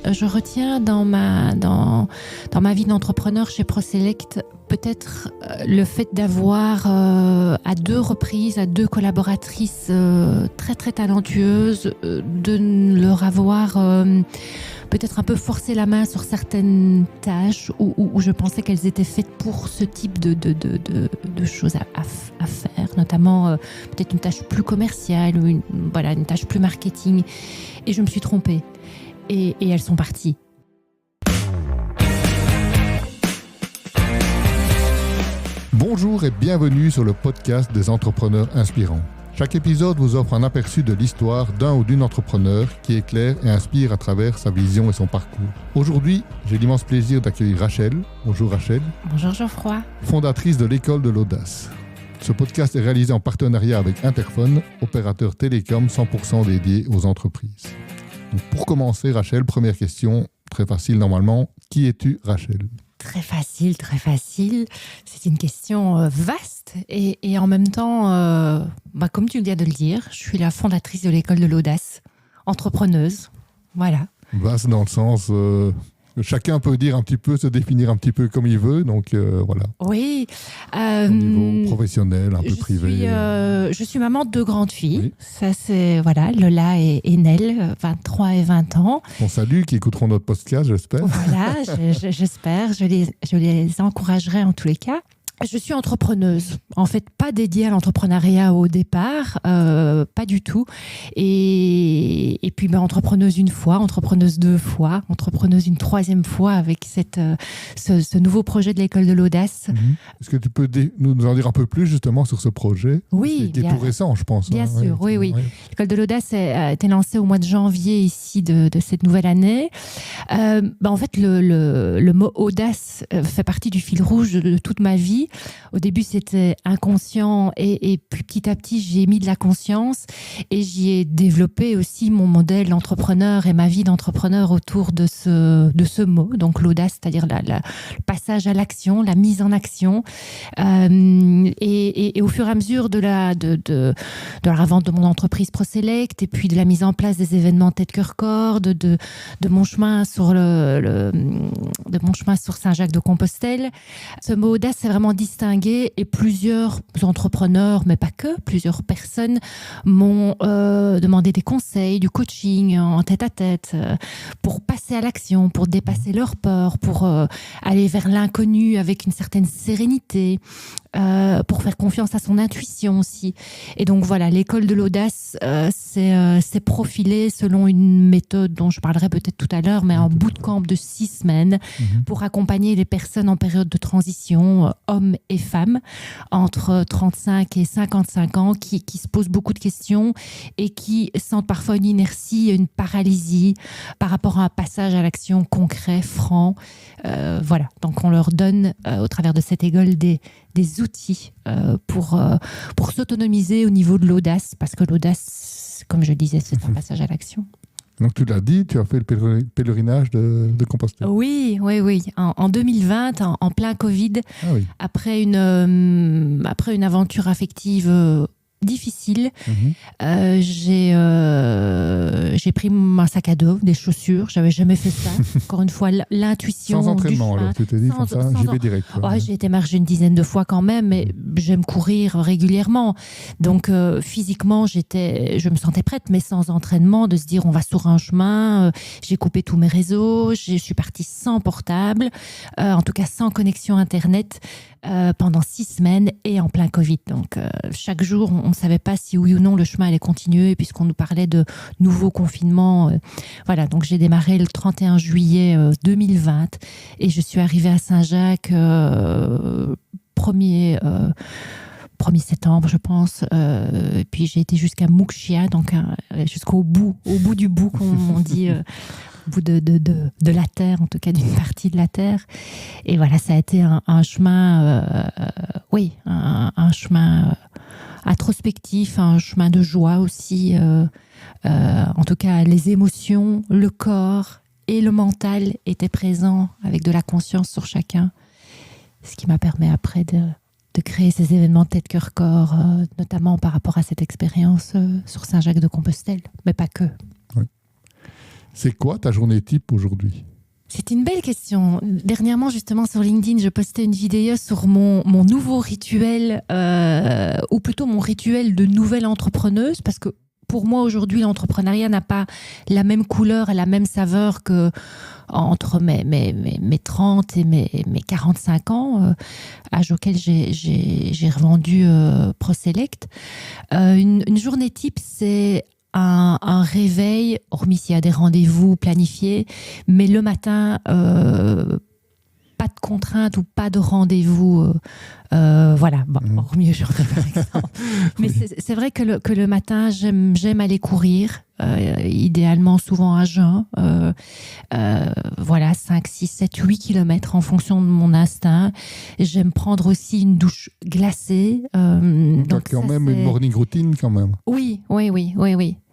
je retiens dans ma vie d'entrepreneur chez ProSelect peut-être le fait d'avoir à 2 reprises, à 2 collaboratrices très très talentueuses, de leur avoir peut-être un peu forcé la main sur certaines tâches où je pensais qu'elles étaient faites pour ce type de choses à faire, notamment peut-être une tâche plus commerciale ou une tâche plus marketing. Et je me suis trompée. Et elles sont parties. Bonjour et bienvenue sur le podcast des entrepreneurs inspirants. Chaque épisode vous offre un aperçu de l'histoire d'un ou d'une entrepreneur qui éclaire et inspire à travers sa vision et son parcours. Aujourd'hui, j'ai l'immense plaisir d'accueillir Rachel. Bonjour Rachel. Bonjour Geoffroy. Fondatrice de l'École de l'Audace. Ce podcast est réalisé en partenariat avec Interphone, opérateur télécom 100% dédié aux entreprises. Donc pour commencer, Rachel, première question, très facile normalement. Qui es-tu, Rachel ? Très facile, très facile. C'est une question vaste et en même temps, comme tu viens de le dire, je suis la fondatrice de l'École de l'Audace, entrepreneuse. Voilà. Vaste dans le sens... chacun peut dire un petit peu, se définir un petit peu comme il veut, donc voilà. Oui. Au niveau professionnel, un peu privé. Je suis maman de 2 grandes filles. Oui. Ça, c'est, Lola et Nel, 23 et 20 ans. On salue, qui écouteront notre podcast, j'espère. Voilà, j'espère. Je les encouragerai en tous les cas. Je suis entrepreneuse, en fait pas dédiée à l'entrepreneuriat au départ, pas du tout. Et puis entrepreneuse une fois, entrepreneuse 2 fois, entrepreneuse une 3e fois avec ce nouveau projet de l'École de l'Audace. Est-ce que tu peux nous en dire un peu plus justement sur ce projet ? Oui, qui est tout récent, je pense. Bien sûr, oui. Ouais. L'École de l'Audace a été lancée au mois de janvier ici de cette nouvelle année. En fait, le mot audace fait partie du fil rouge de toute ma vie. Au début, c'était inconscient et puis petit à petit, j'y ai mis de la conscience et j'y ai développé aussi mon modèle d'entrepreneur et ma vie d'entrepreneur autour de ce mot. Donc l'audace, c'est-à-dire le passage à l'action, la mise en action. Et au fur et à mesure de la revente de mon entreprise ProSelect et puis de la mise en place des événements tête cœur corps, de mon chemin sur Saint-Jacques-de-Compostelle, ce mot audace c'est vraiment distingué et plusieurs entrepreneurs, mais pas que, plusieurs personnes m'ont demandé des conseils, du coaching en tête-à-tête pour passer à l'action, pour dépasser leur peur, pour aller vers l'inconnu avec une certaine sérénité, pour faire confiance à son intuition aussi. Et donc voilà, l'École de l'Audace s'est profilée selon une méthode dont je parlerai peut-être tout à l'heure, mais un bootcamp de 6 semaines pour accompagner les personnes en période de transition, hommes et femmes, entre 35 et 55 ans, qui se posent beaucoup de questions et qui sentent parfois une inertie, une paralysie par rapport à un passage à l'action concret, franc. Voilà, donc on leur donne au travers de cette école des outils pour s'autonomiser au niveau de l'audace, parce que l'audace, comme je le disais, c'est un passage à l'action. Donc tu l'as dit, tu as fait le pèlerinage de Compostelle. Oui. En 2020, en plein Covid, après une aventure affective difficile, j'ai pris mon sac à dos, des chaussures, j'avais jamais fait ça. Encore une fois, l'intuition. Sans entraînement, alors tu t'es dit comme ça, j'y vais direct. J'ai été marcher une dizaine de fois quand même, mais j'aime courir régulièrement. Donc physiquement, je me sentais prête, mais sans entraînement, de se dire on va sur un chemin. J'ai coupé tous mes réseaux, je suis partie sans portable, en tout cas sans connexion Internet, pendant 6 semaines et en plein Covid. Donc chaque jour, on ne savait pas si oui ou non le chemin allait continuer, puisqu'on nous parlait de nouveaux confinements. Voilà, donc j'ai démarré le 31 juillet 2020 et je suis arrivée à Saint-Jacques 1er septembre, je pense. Et puis j'ai été jusqu'à Moukchia, donc jusqu'au bout du bout, comme on dit. Au bout de la terre, en tout cas d'une partie de la terre. Et voilà, ça a été un chemin, un chemin introspectif, un chemin de joie aussi. En tout cas, les émotions, le corps et le mental étaient présents avec de la conscience sur chacun. Ce qui m'a permis après de créer ces événements tête, cœur, corps, notamment par rapport à cette expérience sur Saint-Jacques-de-Compostelle, mais pas que. Oui. C'est quoi ta journée type aujourd'hui ? C'est une belle question. Dernièrement, justement, sur LinkedIn, je postais une vidéo sur mon nouveau rituel, ou plutôt mon rituel de nouvelle entrepreneuse, parce que pour moi, aujourd'hui, l'entrepreneuriat n'a pas la même couleur et la même saveur que entre mes 30 et mes 45 ans, âge auquel j'ai revendu ProSelect. Une journée type, c'est un réveil, hormis s'il y a des rendez-vous planifiés, mais le matin, pas de contraintes ou pas de rendez-vous. Voilà, bon, hormis aujourd'hui par exemple. Mais c'est vrai que le matin, j'aime aller courir, idéalement souvent à jeun. Voilà, 5, 6, 7, 8 kilomètres en fonction de mon instinct. J'aime prendre aussi une douche glacée. Donc quand même une morning routine quand même. Oui.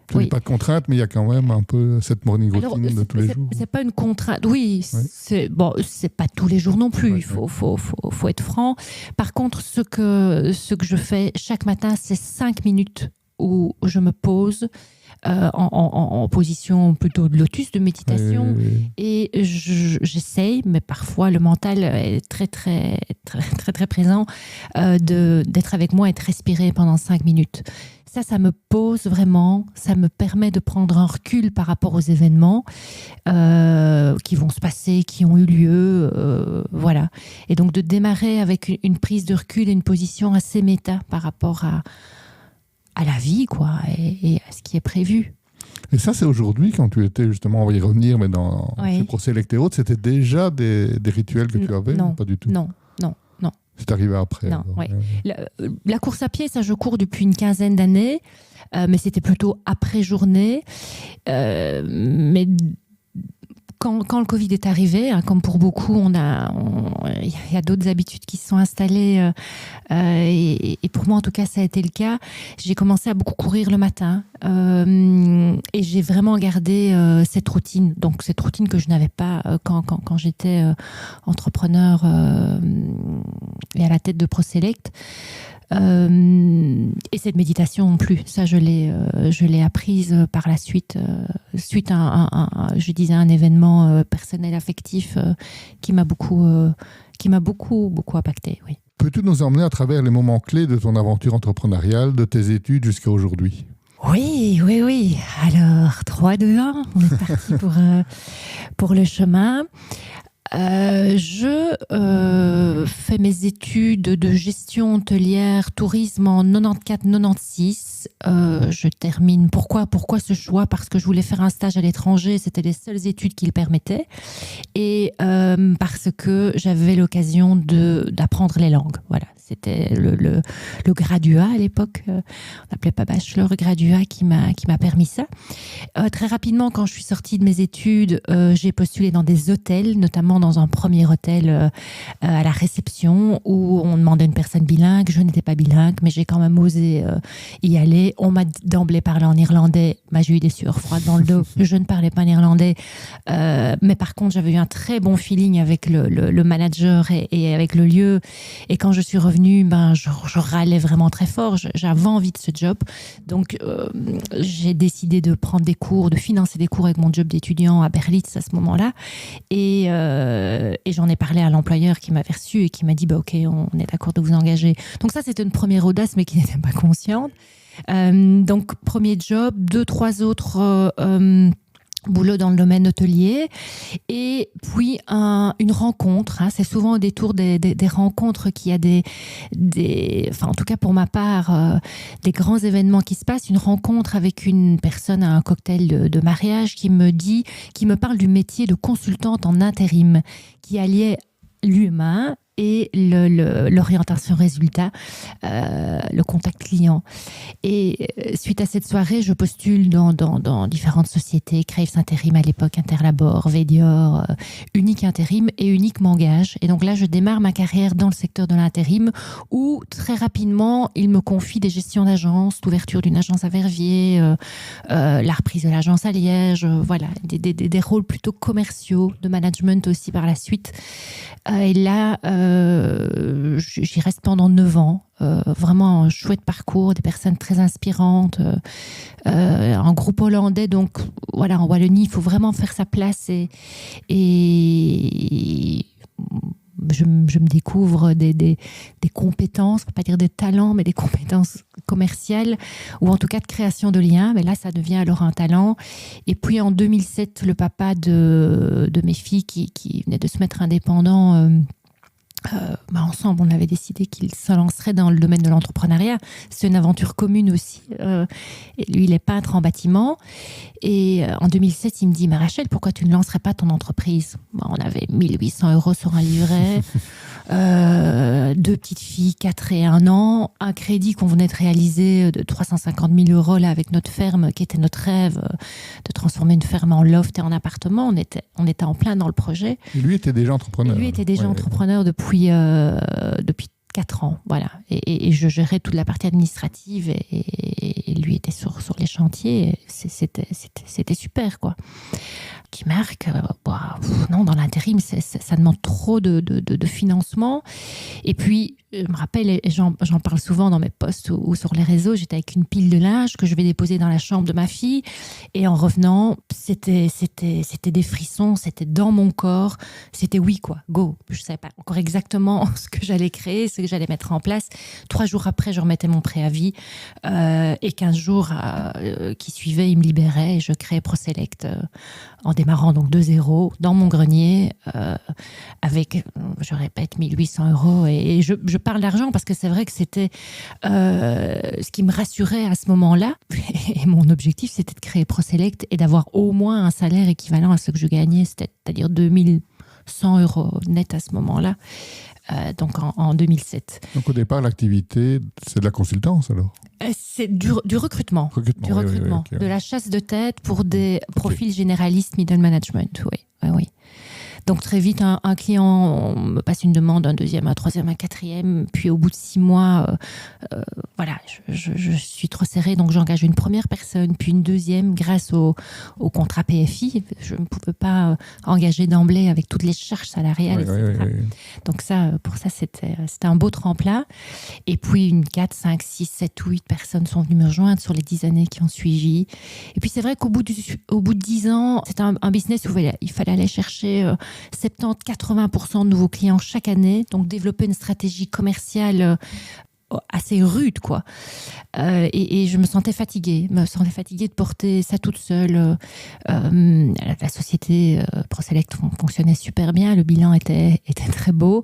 Tu n'as pas de contrainte, mais il y a quand même un peu cette morning routine de tous les jours. C'est pas une contrainte. Oui, c'est pas tous les jours non plus. Il faut être franc. Par contre, ce que je fais chaque matin, c'est 5 minutes où je me pose en position plutôt de lotus, de méditation, et j'essaye, mais parfois le mental est très très très très, très présent, d'être avec moi et de respirer pendant 5 minutes. Ça me pose vraiment, ça me permet de prendre un recul par rapport aux événements qui vont se passer, qui ont eu lieu, voilà. Et donc de démarrer avec une prise de recul et une position assez méta par rapport à la vie, quoi, et à ce qui est prévu. Et ça, c'est aujourd'hui, quand tu étais justement, on va y revenir, mais dans chez ProSelect et autres, c'était déjà des rituels que tu avais? Non, pas du tout. Non. C'est arrivé après. Non, ouais. La course à pied, ça, je cours depuis une quinzaine d'années, mais c'était plutôt après journée. Mais quand le Covid est arrivé, hein, comme pour beaucoup, il y a d'autres habitudes qui se sont installées, et pour moi, en tout cas, ça a été le cas. J'ai commencé à beaucoup courir le matin, et j'ai vraiment gardé cette routine. Donc, cette routine que je n'avais pas quand j'étais entrepreneur et à la tête de ProSelect. Et cette méditation non plus, ça je l'ai apprise par la suite, suite à un événement personnel affectif qui m'a beaucoup impacté. Oui. Peux-tu nous emmener à travers les moments clés de ton aventure entrepreneuriale, de tes études jusqu'à aujourd'hui? Oui. Alors 3, 2, 1, on est parti pour le chemin. Je fais mes études de gestion hôtelière, tourisme en 94-96. Je termine. Pourquoi ce choix? Parce que je voulais faire un stage à l'étranger. C'était les seules études qui le permettaient. Et parce que j'avais l'occasion d'apprendre les langues. Voilà. C'était le graduat à l'époque. On n'appelait pas bachelor, graduat qui m'a permis ça. Très rapidement, quand je suis sortie de mes études, j'ai postulé dans des hôtels, notamment dans un premier hôtel à la réception où on demandait une personne bilingue. Je n'étais pas bilingue, mais j'ai quand même osé y aller. On m'a d'emblée parlé en irlandais. J'ai eu des sueurs froides dans le dos. Je ne parlais pas néerlandais. Mais par contre, j'avais eu un très bon feeling avec le manager et avec le lieu. Et quand je suis revenue, je râlais vraiment très fort. J'avais envie de ce job. Donc, j'ai décidé de prendre des cours, de financer des cours avec mon job d'étudiant à Berlitz à ce moment-là. Et j'en ai parlé à l'employeur qui m'avait reçu et qui m'a dit OK, on est d'accord de vous engager. Donc ça, c'était une première audace, mais qui n'était pas consciente. Donc, premier job, 2, 3 autres boulot dans le domaine hôtelier, et puis une rencontre. C'est souvent au détour des rencontres qu'il y a enfin en tout cas pour ma part, des grands événements qui se passent. Une rencontre avec une personne à un cocktail de mariage qui me parle du métier de consultante en intérim, qui alliait l'humain et l'orientation résultat, le contact client. Et suite à cette soirée, je postule dans différentes sociétés, Craves Intérim à l'époque, Interlabor, Védior, Unique Intérim et Unique m'engage. Et donc là, je démarre ma carrière dans le secteur de l'intérim où très rapidement, il me confie des gestions d'agence, l'ouverture d'une agence à Verviers, la reprise de l'agence à Liège, voilà, des rôles plutôt commerciaux, de management aussi par la suite. Et là, J'y reste pendant 9 ans. Vraiment un chouette parcours, des personnes très inspirantes, un groupe hollandais. Donc voilà, en Wallonie, il faut vraiment faire sa place et je me découvre des compétences, on ne peut pas dire des talents, mais des compétences commerciales ou en tout cas de création de liens. Mais là, ça devient alors un talent. Et puis en 2007, le papa de mes filles qui venait de se mettre indépendant, ensemble, on avait décidé qu'il se lancerait dans le domaine de l'entrepreneuriat. C'est une aventure commune aussi. Et lui, il est peintre en bâtiment. Et en 2007, il me dit, mais Rachel, pourquoi tu ne lancerais pas ton entreprise ? On avait 1800 € sur un livret, 2 petites filles, 4 et 1 an, un crédit qu'on venait de réaliser de 350 000 € là, avec notre ferme, qui était notre rêve, de transformer une ferme en loft et en appartement. On était en plein dans le projet. Et lui était déjà entrepreneur. Et lui était déjà entrepreneur depuis 4 ans, voilà. Et je gérais toute la partie administrative et lui était sur les chantiers. C'était super, quoi. Qui marque, non, dans l'intérim, ça demande trop de financement. Et puis, je me rappelle, et j'en parle souvent dans mes posts ou sur les réseaux, j'étais avec une pile de linge que je vais déposer dans la chambre de ma fille. Et en revenant, c'était des frissons, c'était dans mon corps. C'était oui, quoi, go. Je ne savais pas encore exactement ce que j'allais créer, ce que j'allais mettre en place. 3 jours après, je remettais mon préavis. Et 15 jours qui suivaient, il me libérait et je créais ProSelect en démarrant donc de zéro dans mon grenier avec, je répète, 1800 €. Et je parle d'argent parce que c'est vrai que c'était ce qui me rassurait à ce moment-là. Et mon objectif, c'était de créer ProSelect et d'avoir au moins un salaire équivalent à ce que je gagnais, c'est-à-dire 2100 € net à ce moment-là. Donc en 2007. Donc au départ, l'activité, c'est de la consultance alors ? C'est du recrutement. Oui, De la chasse de tête pour des profils généralistes middle management, oui. Donc très vite, un client me passe une demande, un deuxième, un troisième, un quatrième. Puis au bout de 6 mois, voilà, je suis trop serrée. Donc j'engage une première personne, puis une deuxième grâce au contrat PFI. Je ne pouvais pas engager d'emblée avec toutes les charges salariales, etc. Oui. Donc ça, pour ça, c'était un beau tremplin. Et puis une 4, 5, 6, 7 ou 8 personnes sont venues me rejoindre sur les 10 années qui ont suivi. Et puis c'est vrai qu'au bout de 10 ans, c'était un business où il fallait aller chercher 70-80% de nouveaux clients chaque année, donc développer une stratégie commerciale assez rude, quoi. Et je me sentais fatiguée de porter ça toute seule. La société ProSelect fonctionnait super bien, le bilan était très beau.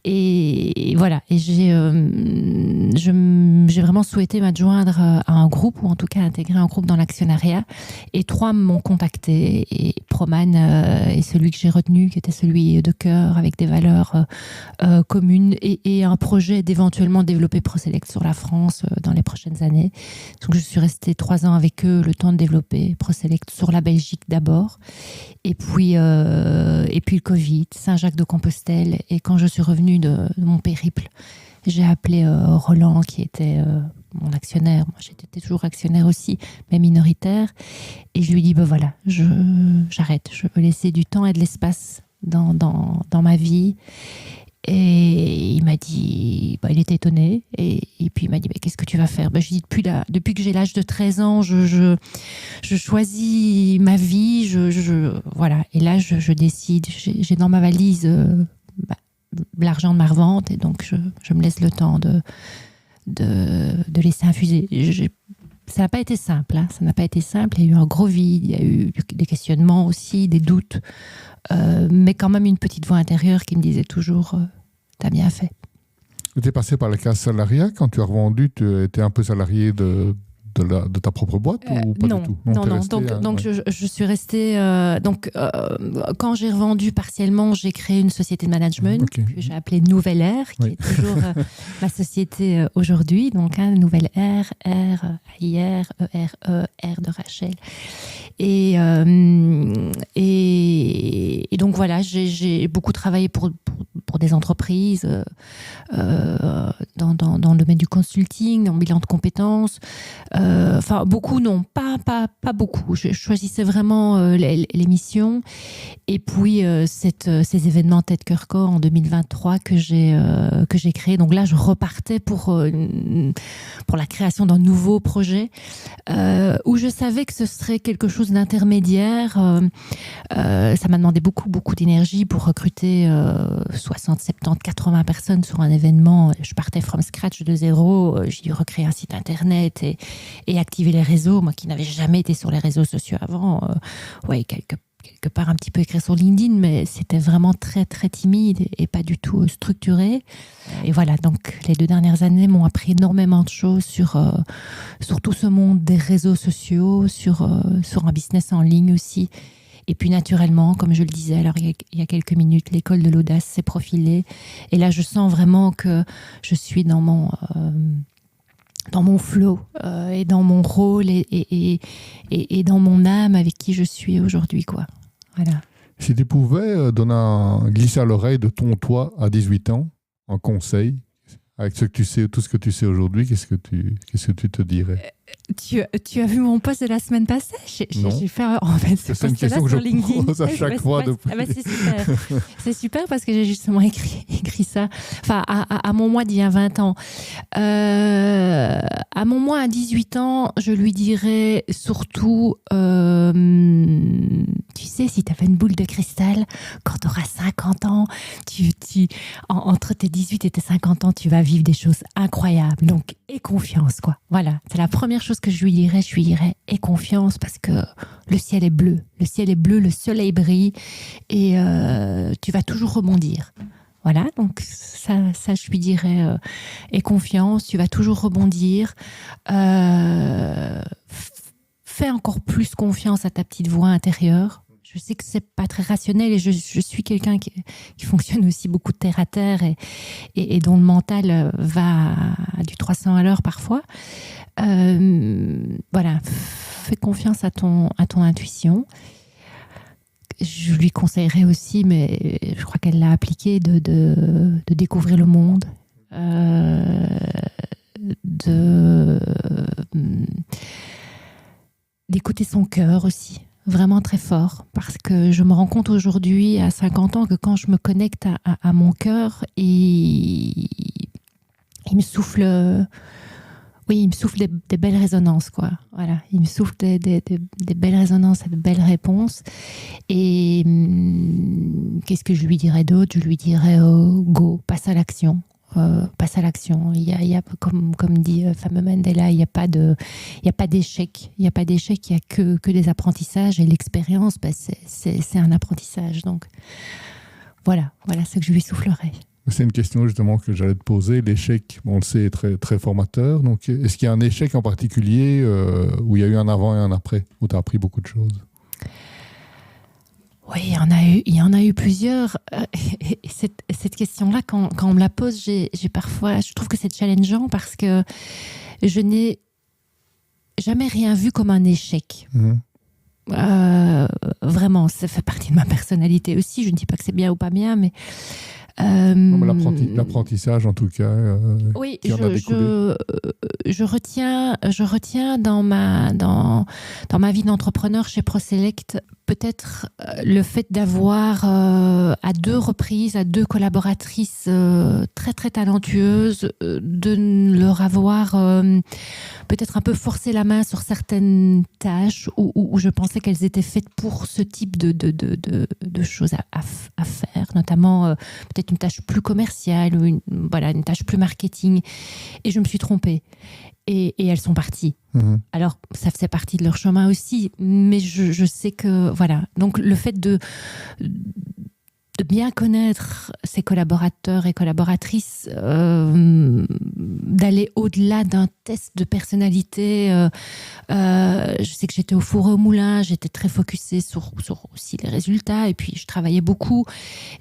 Et voilà, et j'ai vraiment souhaité m'adjoindre à un groupe, ou en tout cas intégrer un groupe dans l'actionnariat. Et 3 m'ont contacté, et Proman est celui que j'ai retenu, qui était celui de cœur, avec des valeurs communes, et un projet d'éventuellement développer ProSelect sur la France dans les prochaines années. Donc je suis restée 3 ans avec eux, le temps de développer ProSelect sur la Belgique d'abord, et puis le Covid, Saint-Jacques-de-Compostelle, et quand je suis revenue de mon périple, j'ai appelé Roland, qui était mon actionnaire. Moi, j'étais toujours actionnaire aussi, mais minoritaire, et je lui dis voilà, j'arrête, je veux laisser du temps et de l'espace dans ma vie. Et il m'a dit, il était étonné, et puis il m'a dit, mais qu'est-ce que tu vas faire ? Je lui dis, depuis que j'ai l'âge de 13 ans, je choisis ma vie, voilà. Et là, je décide, j'ai dans ma valise l'argent de ma revente, et donc je me laisse le temps de laisser infuser. Ça n'a pas été simple, ça n'a pas été simple. Il y a eu un gros vide, il y a eu des questionnements aussi, des doutes, mais quand même une petite voix intérieure qui me disait toujours t'as bien fait. Tu es passé par la case salariat quand tu as revendu, tu étais un peu salarié de ta propre boîte ou pas non, du tout? Non. Donc je suis restée. Quand j'ai revendu partiellement, j'ai créé une société de management que j'ai appelée Nouvelle Ère, qui est toujours ma société aujourd'hui. Donc Nouvelle Ère, R-A-I-R, E-R-E, R de Rachel. Et donc voilà, j'ai beaucoup travaillé pour des entreprises dans le domaine du consulting, en bilan de compétences. Enfin, beaucoup non, pas beaucoup. Je choisissais vraiment les missions. Et puis, ces événements Tête Cœur Corps en 2023 que j'ai créé. Donc là, je repartais pour la création d'un nouveau projet où je savais que ce serait quelque chose d'intermédiaire. Ça m'a demandé beaucoup d'énergie pour recruter 60, 70, 80 personnes sur un événement. Je partais from scratch de zéro. J'ai dû recréer un site internet et activer les réseaux. Moi qui n'avais jamais été sur les réseaux sociaux avant, quelque part un petit peu écrire sur LinkedIn, mais c'était vraiment très très timide et pas du tout structuré. Et voilà, donc les 2 dernières années m'ont appris énormément de choses sur tout ce monde des réseaux sociaux, sur un business en ligne aussi. Et puis naturellement, comme je le disais alors il y a quelques minutes, l'école de l'audace s'est profilée. Et là, je sens vraiment que je suis dans mon flow et dans mon rôle et dans mon âme avec qui je suis aujourd'hui, quoi. Voilà. Si tu pouvais glisser à l'oreille de ton toi à 18 ans, en conseil, avec ce que tu sais, tout ce que tu sais aujourd'hui, qu'est-ce que tu te dirais? Tu as vu mon post de la semaine passée? J'ai fait c'est une question que je pose à chaque fois depuis. C'est super. C'est super parce que j'ai justement écrit ça. Enfin, à mon moi d'il y a 20 ans. À mon moi à 18 ans, je lui dirais surtout, tu sais, si tu avais une boule de cristal, quand tu auras 50 ans, entre tes 18 et tes 50 ans, tu vas vivre des choses incroyables. Donc, aie confiance, quoi. Voilà, c'est la première chose que je lui dirais, aie confiance parce que le ciel est bleu, le soleil brille et tu vas toujours rebondir. Voilà, donc ça je lui dirais, aie confiance, tu vas toujours rebondir. Fais encore plus confiance à ta petite voix intérieure. Je sais que c'est pas très rationnel et je suis quelqu'un qui fonctionne aussi beaucoup de terre à terre et dont le mental va à du 300 à l'heure parfois. Voilà, fais confiance à ton intuition. Je lui conseillerais aussi, mais je crois qu'elle l'a appliqué, de découvrir le monde, d'écouter son cœur aussi. Vraiment très fort, parce que je me rends compte aujourd'hui, à 50 ans, que quand je me connecte à mon cœur, il me souffle des belles résonances, quoi. Voilà, il me souffle des belles résonances et de belles réponses. Et qu'est-ce que je lui dirais d'autre? Je lui dirais go, passe à l'action. Passe à l'action. Il y a comme dit le fameux Mandela, il n'y a pas d'échec. Il n'y a pas d'échec, il n'y a que des apprentissages. Et l'expérience, c'est un apprentissage. Donc, voilà ce que je lui soufflerais. C'est une question justement que j'allais te poser. L'échec, on le sait, est très, très formateur. Donc, est-ce qu'il y a un échec en particulier où il y a eu un avant et un après, où tu as appris beaucoup de choses? Oui, il y en a eu plusieurs. Et cette question-là, quand on me la pose, j'ai parfois, je trouve que c'est challengeant parce que je n'ai jamais rien vu comme un échec. Vraiment, ça fait partie de ma personnalité aussi. Je ne dis pas que c'est bien ou pas bien, mais l'apprentissage en tout cas. Oui, je retiens dans ma vie d'entrepreneur chez ProSelect peut-être le fait d'avoir à 2 reprises, à 2 collaboratrices très très talentueuses, de leur avoir peut-être un peu forcé la main sur certaines tâches où je pensais qu'elles étaient faites pour ce type de choses à faire, notamment peut-être une tâche plus commerciale ou une tâche plus marketing. Et je me suis trompée. Et elles sont parties. Alors, ça faisait partie de leur chemin aussi, mais je sais que, voilà. Donc, le fait de bien connaître ses collaborateurs et collaboratrices, d'aller au-delà d'un test de personnalité. Je sais que j'étais au four et au moulin, j'étais très focusée sur aussi les résultats, et puis je travaillais beaucoup,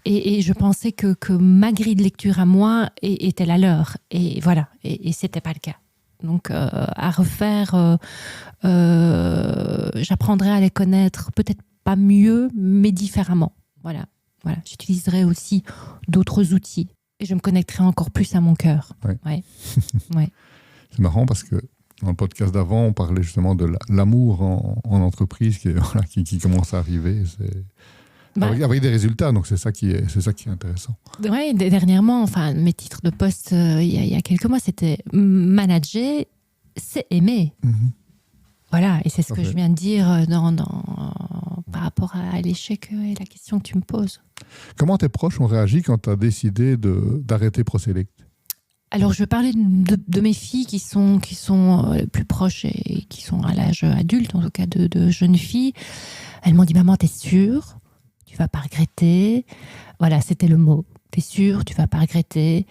et je pensais que ma grille de lecture à moi était la leur, et voilà, et c'était pas le cas. Donc, à refaire, j'apprendrai à les connaître, peut-être pas mieux, mais différemment. Voilà. Voilà, j'utiliserai aussi d'autres outils et je me connecterai encore plus à mon cœur. Ouais. Ouais. Ouais. C'est marrant parce que dans le podcast d'avant, on parlait justement de l'amour en entreprise qui commence à arriver. Avec des résultats, donc c'est ça qui est intéressant. Oui, dernièrement, enfin, mes titres de poste, il y a quelques mois, c'était manager, c'est aimer. Mm-hmm. Voilà, et c'est ce que je viens de dire par rapport à l'échec et la question que tu me poses. Comment tes proches ont réagi quand tu as décidé d'arrêter ProSelect ? Alors, je vais parler de mes filles qui sont plus proches et qui sont à l'âge adulte, en tout cas de jeunes filles. Elles m'ont dit, maman, t'es sûre ? Tu vas pas regretter. Voilà, c'était le mot. T'es sûre, tu vas pas regretter.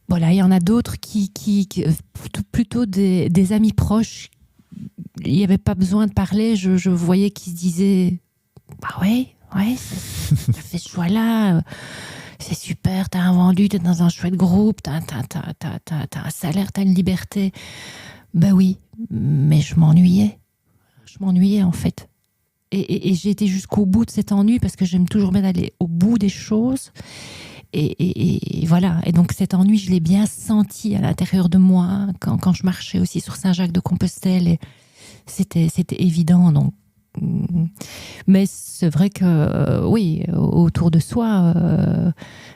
Voilà, il y en a d'autres qui plutôt des amis proches. Il n'y avait pas besoin de parler. Je voyais qu'ils se disaient, bah ouais, t'as fait ce choix-là. C'est super, t'as un vendu, t'es dans un chouette groupe, t'as un salaire, t'as une liberté. Ben oui, mais je m'ennuyais. Je m'ennuyais en fait. Et j'ai été jusqu'au bout de cet ennui parce que j'aime toujours bien aller au bout des choses. Et voilà. Et donc cet ennui, je l'ai bien senti à l'intérieur de moi quand je marchais aussi sur Saint-Jacques-de-Compostelle. Et c'était évident. Donc. Mais c'est vrai que oui, autour de soi,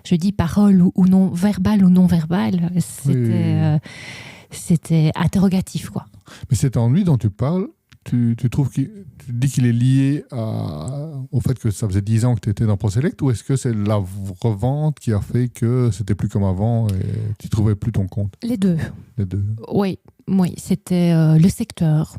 je dis parole ou non, verbal ou non verbal, c'était interrogatif, quoi. Mais cet ennui dont tu parles, tu trouves tu dis qu'il est lié au fait que ça faisait 10 ans que tu étais dans ProSelect, ou est-ce que c'est la revente qui a fait que c'était plus comme avant et tu ne trouvais plus ton compte ? Les deux. Oui, c'était le secteur.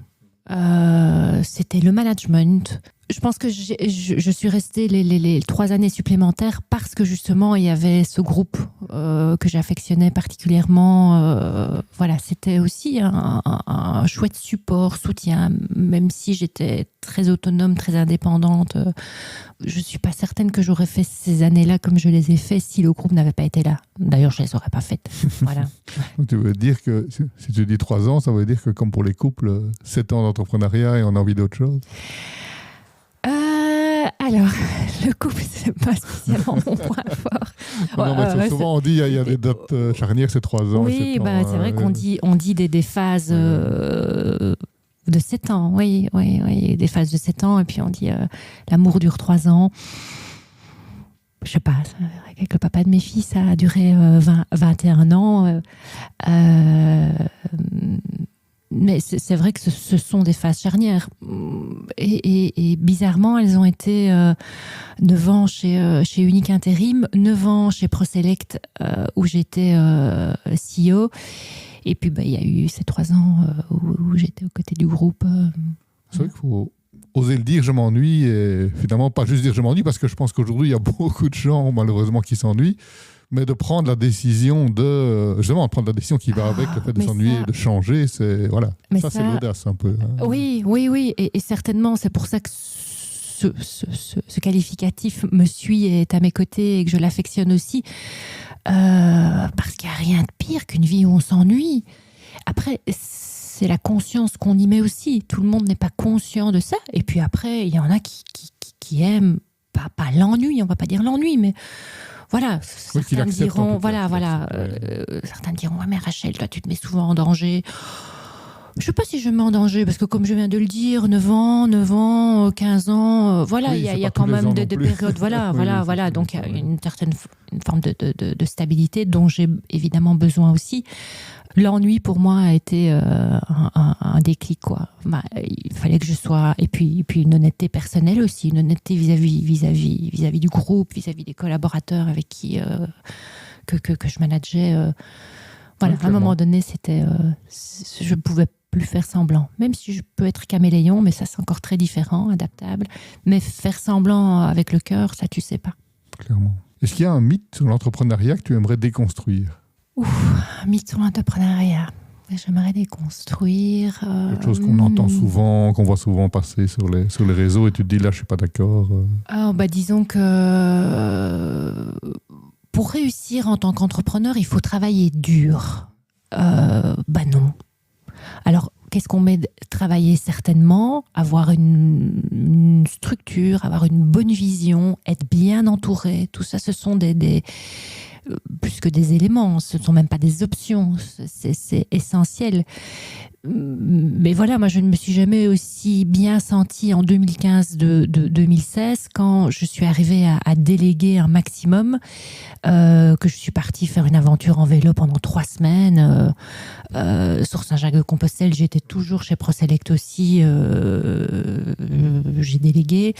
C'était le management. Je pense que je suis restée les 3 années supplémentaires parce que justement il y avait ce groupe que j'affectionnais particulièrement. Voilà, c'était aussi un chouette support, soutien, même si j'étais très autonome, très indépendante. Je ne suis pas certaine que j'aurais fait ces années-là comme je les ai fait si le groupe n'avait pas été là. D'ailleurs, je ne les aurais pas faites. Voilà. Donc, tu veux dire que, si tu dis 3 ans, ça veut dire que comme pour les couples, 7 ans d'entrepreneuriat et on a envie d'autre chose ? Alors, le couple, c'est pas spécialement mon point fort. Non, souvent on dit il y a des dates charnières, c'est 3 ans. Oui, c'est vrai qu'on dit des phases de 7 ans. Oui, des phases de 7 ans. Et puis on dit l'amour dure 3 ans. Je sais pas, avec le papa de mes filles, ça a duré 21 ans. Mais c'est vrai que ce sont des phases charnières. Et bizarrement, elles ont été 9 ans chez Unique Intérim, 9 ans chez ProSelect, où j'étais CEO. Et puis, il y a eu ces 3 ans où j'étais aux côtés du groupe. C'est vrai qu'il faut oser le dire, je m'ennuie. Et finalement, pas juste dire je m'ennuie, parce que je pense qu'aujourd'hui, il y a beaucoup de gens, malheureusement, qui s'ennuient. Mais de prendre la décision prendre la décision qui va avec le fait de s'ennuyer, de changer, c'est l'audace un peu. Hein. Oui, et certainement, c'est pour ça que ce qualificatif me suit et est à mes côtés et que je l'affectionne aussi, parce qu'il n'y a rien de pire qu'une vie où on s'ennuie. Après, c'est la conscience qu'on y met aussi. Tout le monde n'est pas conscient de ça. Et puis après, il y en a qui aiment pas l'ennui, on va pas dire l'ennui, mais voilà, certains me diront, certains me diront, mais Rachel, toi, tu te mets souvent en danger. Je ne sais pas si je me mets en danger, parce que comme je viens de le dire, 9 ans, 15 ans, voilà, il y a quand même des périodes, voilà. Donc, il y a une forme de stabilité dont j'ai évidemment besoin aussi. L'ennui, pour moi, a été un déclic, quoi. Il fallait que je sois... Et puis une honnêteté personnelle aussi, une honnêteté vis-à-vis du groupe, vis-à-vis des collaborateurs avec qui que je manageais. Voilà, à un moment donné, c'était... je ne pouvais plus faire semblant. Même si je peux être caméléon, mais ça, c'est encore très différent, adaptable. Mais faire semblant avec le cœur, ça, tu sais pas. Clairement. Est-ce qu'il y a un mythe sur l'entrepreneuriat que tu aimerais déconstruire ? Un mythe sur l'entrepreneuriat. J'aimerais déconstruire. Quelque chose qu'on entend souvent, qu'on voit souvent passer sur les réseaux et tu te dis là, je suis pas d'accord. Disons que pour réussir en tant qu'entrepreneur, il faut travailler dur. Non. Alors, qu'est-ce qu'on met travailler certainement, avoir une structure, avoir une bonne vision, être bien entouré, tout ça, ce sont des plus que des éléments, ce ne sont même pas des options, c'est essentiel. Mais voilà, moi je ne me suis jamais aussi bien sentie en 2015 de 2016 quand je suis arrivée à déléguer un maximum, que je suis partie faire une aventure en vélo pendant 3 semaines sur Saint-Jacques-de-Compostelle. J'étais toujours chez ProSelect aussi, j'ai délégué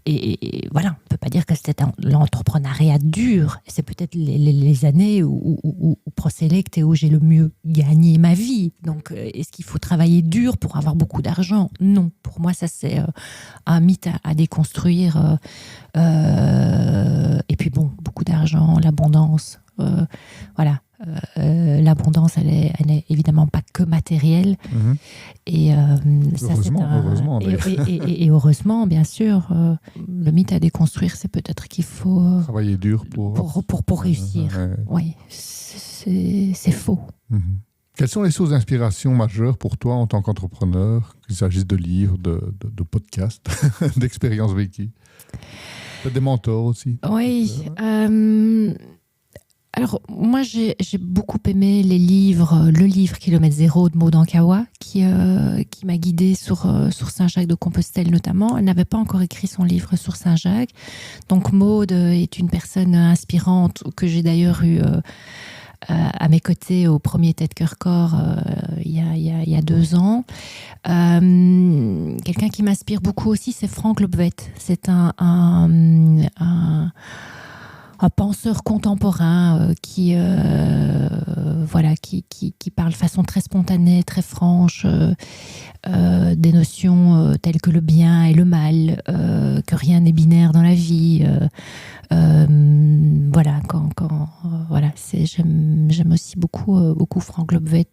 et voilà, on ne peut pas dire que c'était l'entrepreneuriat dur. C'est peut-être les années où ProSelect et où j'ai le mieux gagné ma vie. Donc est-ce qu'il faut travailler dur pour avoir beaucoup d'argent? Non, pour moi ça c'est un mythe à déconstruire. Et puis bon, beaucoup d'argent, l'abondance, voilà. L'abondance, elle est évidemment pas que matérielle. Et ça, heureusement, et heureusement, bien sûr, le mythe à déconstruire, c'est peut-être qu'il faut travailler dur pour réussir. Oui, c'est faux. Quelles sont les sources d'inspiration majeures pour toi en tant qu'entrepreneur, qu'il s'agisse de livres, de podcasts, d'expériences vécues? Peut-être des mentors aussi. Oui. Alors, moi, j'ai beaucoup aimé le livre Kilomètre Zéro de Maud Ankawa, qui m'a guidée sur Saint-Jacques-de-Compostelle notamment. Elle n'avait pas encore écrit son livre sur Saint-Jacques. Donc, Maud est une personne inspirante que j'ai d'ailleurs eue à mes côtés au premier Tête Cœur Corps il y a 2 ans. Quelqu'un qui m'inspire beaucoup aussi, c'est Frank Lobvet. C'est un penseur contemporain qui parle de façon très spontanée, très franche, des notions telles que le bien et le mal, que rien n'est binaire dans la vie. J'aime aussi beaucoup Frank Lobvet.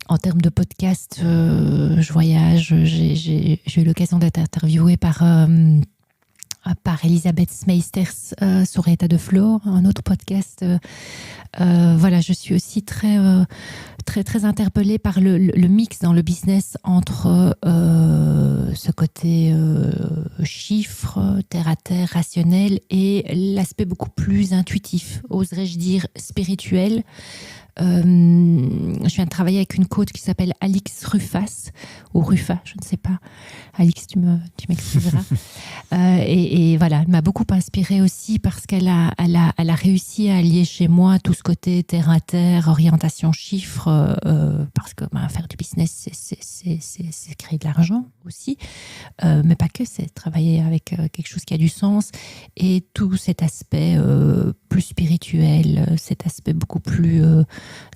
En termes de podcast, je voyage. J'ai eu l'occasion d'être interviewée par Elisabeth Smeisters sur État de Flow, un autre podcast. Je suis aussi très interpellée par le mix dans le business entre ce côté chiffre, terre à terre, rationnel, et l'aspect beaucoup plus intuitif, oserais-je dire spirituel. Je viens de travailler avec une coach qui s'appelle Alix Ruffas, ou Ruffa, je ne sais pas. Alix, tu m'excuseras. Et voilà, elle m'a beaucoup inspirée aussi parce qu'elle a réussi à allier chez moi tout ce côté terre à terre, orientation chiffres, parce que faire du business, c'est créer de l'argent aussi, mais pas que, c'est travailler avec quelque chose qui a du sens, et tout cet aspect plus spirituel, cet aspect beaucoup plus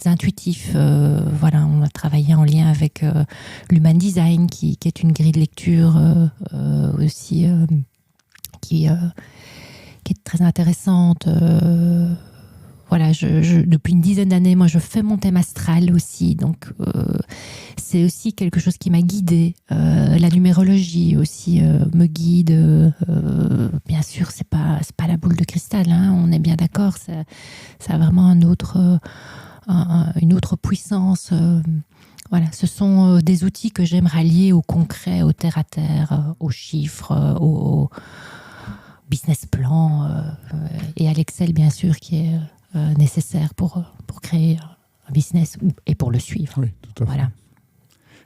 intuitif. On a travaillé en lien avec l'Human Design, qui est une grille de lecture aussi qui est très intéressante. Depuis une dizaine d'années, moi, je fais mon thème astral aussi. Donc, c'est aussi quelque chose qui m'a guidée. La numérologie aussi me guide. Bien sûr, c'est pas la boule de cristal, hein, on est bien d'accord. Ça a vraiment une autre puissance. Ce sont des outils que j'aime rallier au concret, au terre-à-terre, aux chiffres, au business plan et à l'Excel, bien sûr, qui est nécessaire pour créer un business et pour le suivre. Oui, tout à fait. Voilà.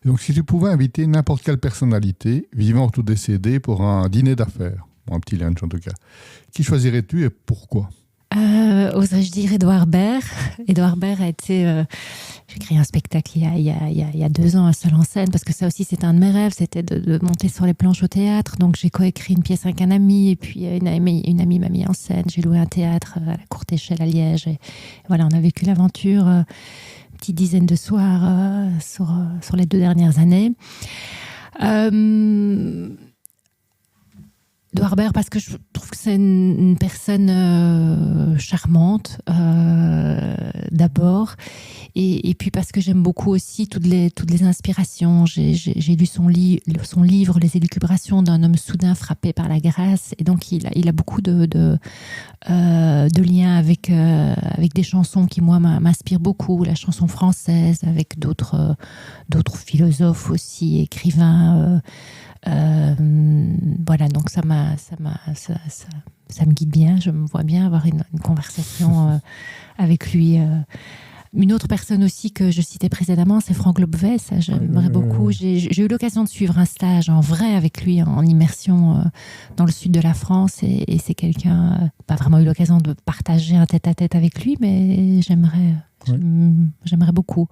Et donc, si tu pouvais inviter n'importe quelle personnalité, vivante ou décédée, pour un dîner d'affaires, ou un petit lunch en tout cas, qui choisirais-tu et pourquoi ? Oserais-je dire Édouard Baird. Édouard Baird a été... j'ai créé un spectacle il y a 2 ans à Seul en scène, parce que ça aussi c'était un de mes rêves, c'était de monter sur les planches au théâtre. Donc j'ai coécrit une pièce avec un ami, et puis une amie m'a mis en scène. J'ai loué un théâtre à la courte échelle à Liège, et voilà, on a vécu l'aventure une petite dizaine de soirs sur les 2 dernières années. Harbert, parce que je trouve que c'est une personne charmante, d'abord, et puis parce que j'aime beaucoup aussi toutes les inspirations. J'ai lu son livre Les élucubrations d'un homme soudain frappé par la grâce, et donc il a beaucoup de liens avec des chansons qui, moi, m'inspirent beaucoup, la chanson française, avec d'autres philosophes aussi, écrivains. Voilà, donc ça me guide bien. Je me vois bien avoir une conversation avec lui. Une autre personne aussi que je citais précédemment, c'est Franck Lobvet. Ça, j'aimerais beaucoup. J'ai eu l'occasion de suivre un stage en vrai avec lui, en immersion dans le sud de la France, et c'est quelqu'un, pas vraiment eu l'occasion de partager un tête-à-tête avec lui, mais j'aimerais beaucoup.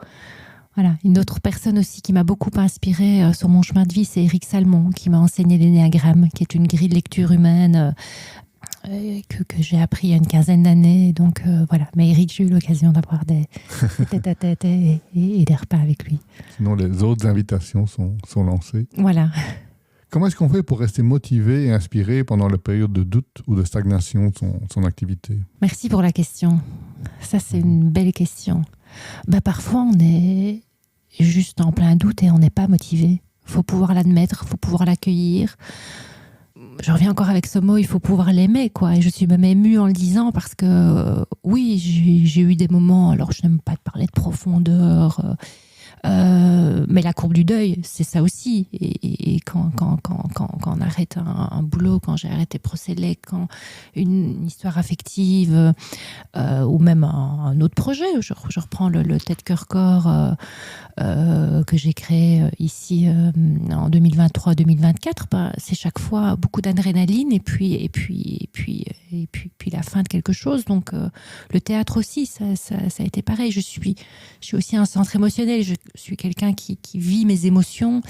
Voilà. Une autre personne aussi qui m'a beaucoup inspirée sur mon chemin de vie, c'est Éric Salmon, qui m'a enseigné l'énéagramme, qui est une grille de lecture humaine que j'ai appris il y a une quinzaine d'années. Donc voilà. Mais Éric, j'ai eu l'occasion d'avoir des tête-à-tête et des repas avec lui. Sinon, les autres invitations sont lancées. Voilà. Comment est-ce qu'on fait pour rester motivé et inspiré pendant la période de doute ou de stagnation de son activité? Merci pour la question. Ça, c'est une belle question. Parfois, on est juste en plein doute et on n'est pas motivé. Il faut pouvoir l'admettre, il faut pouvoir l'accueillir. Je reviens encore avec ce mot, il faut pouvoir l'aimer, quoi. Et je suis même émue en le disant parce que, oui, j'ai eu des moments, alors je n'aime pas te parler de profondeur, mais la courbe du deuil, c'est ça aussi. Et quand on arrête un boulot, quand j'ai arrêté Procélec, quand une histoire affective, ou même un autre projet, je reprends le Tête Cœur Corps que j'ai créé ici en 2023-2024, c'est chaque fois beaucoup d'adrénaline et puis la fin de quelque chose. Donc le théâtre aussi, ça a été pareil. Je suis aussi un centre émotionnel. Je suis quelqu'un qui vit mes émotions.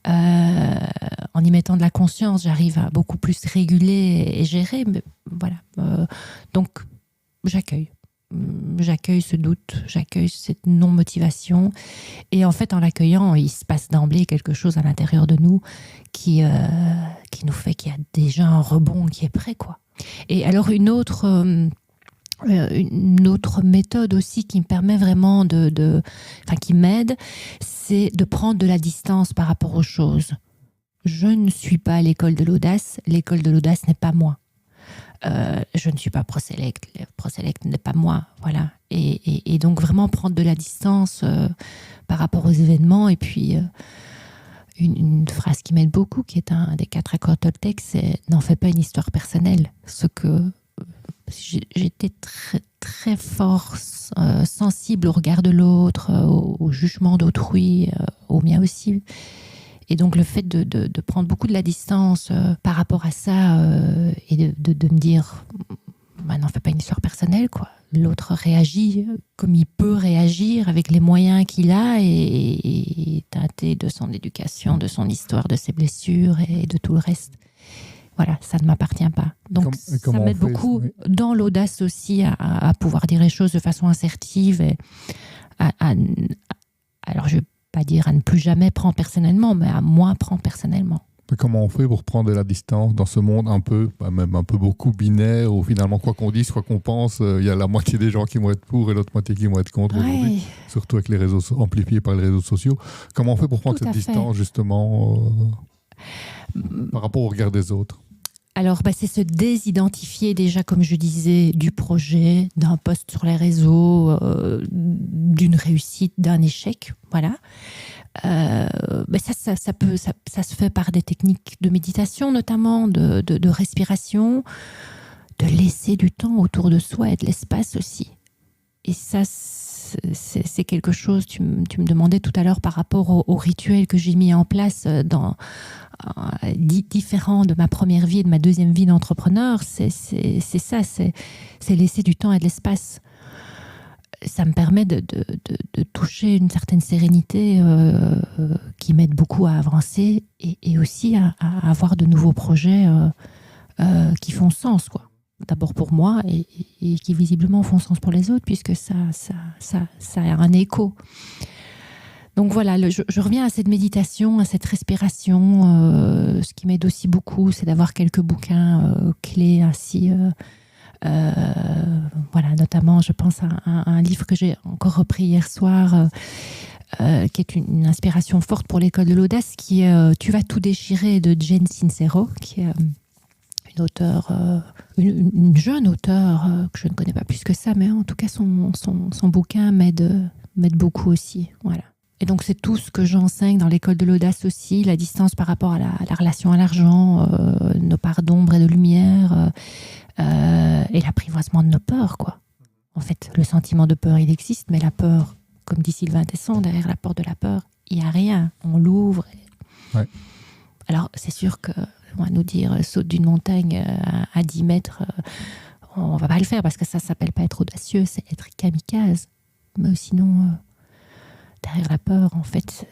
En y mettant de la conscience, j'arrive à beaucoup plus réguler et gérer. Mais voilà. Donc j'accueille ce doute, j'accueille cette non-motivation. Et en fait, en l'accueillant, il se passe d'emblée quelque chose à l'intérieur de nous qui nous fait qu'il y a déjà un rebond qui est prêt, quoi. Et alors, une autre méthode aussi qui me permet vraiment qui m'aide, c'est de prendre de la distance par rapport aux choses. Je ne suis pas à l'école de l'audace. L'école de l'audace n'est pas moi. Je ne suis pas Procélec n'est pas moi, voilà. Et donc vraiment prendre de la distance par rapport aux événements. Et puis une phrase qui m'aide beaucoup, qui est un des 4 accords Toltec, c'est « n'en fais pas une histoire personnelle ». J'étais très, très fort sensible au regard de l'autre, au jugement d'autrui, au mien aussi. Et donc le fait de prendre beaucoup de la distance par rapport à ça et de me dire n'en fais pas une histoire personnelle, quoi. L'autre réagit comme il peut réagir avec les moyens qu'il a et teinté de son éducation, de son histoire, de ses blessures et de tout le reste. Voilà, ça ne m'appartient pas. Donc ça m'aide beaucoup dans l'audace aussi à pouvoir dire les choses de façon assertive et alors je pas dire à ne plus jamais prendre personnellement, mais à moins prendre personnellement. Mais comment on fait pour prendre de la distance dans ce monde même un peu beaucoup binaire, où finalement, quoi qu'on dise, quoi qu'on pense, il y a la moitié des gens qui vont être pour et l'autre moitié qui vont être contre aujourd'hui, surtout avec les réseaux amplifiés par les réseaux sociaux. Comment on fait pour prendre cette distance, justement, par rapport au regard des autres? Alors, c'est se désidentifier déjà, comme je disais, du projet, d'un post sur les réseaux, d'une réussite, d'un échec, voilà. Ça se fait par des techniques de méditation, notamment, de respiration, de laisser du temps autour de soi et de l'espace aussi. Et ça, c'est quelque chose, tu me demandais tout à l'heure par rapport au rituel que j'ai mis en place différent de ma première vie et de ma deuxième vie d'entrepreneur. C'est ça, c'est laisser du temps et de l'espace. Ça me permet de toucher une certaine sérénité qui m'aide beaucoup à avancer et aussi à avoir de nouveaux projets qui font sens, quoi. D'abord pour moi et qui visiblement font sens pour les autres, puisque ça a un écho. Donc voilà, je reviens à cette méditation, à cette respiration. Ce qui m'aide aussi beaucoup, c'est d'avoir quelques bouquins clés ainsi. Voilà, notamment, je pense à un livre que j'ai encore repris hier soir, qui est une inspiration forte pour l'école de l'audace, qui est Tu vas tout déchirer de Jane Sincero, qui est une auteure, une jeune auteure que je ne connais pas plus que ça, mais en tout cas son bouquin m'aide beaucoup aussi. Voilà. Et donc c'est tout ce que j'enseigne dans l'école de l'audace aussi, la distance par rapport à la relation à l'argent, nos parts d'ombre et de lumière, et l'apprivoisement de nos peurs, quoi. En fait, le sentiment de peur, il existe, mais la peur, comme dit Sylvain Tesson, derrière la porte de la peur, il n'y a rien. On l'ouvre. Ouais. Alors, c'est sûr qu'on va nous dire saute d'une montagne à 10 mètres, on ne va pas le faire parce que ça ne s'appelle pas être audacieux, c'est être kamikaze. Mais sinon, derrière la peur, en fait,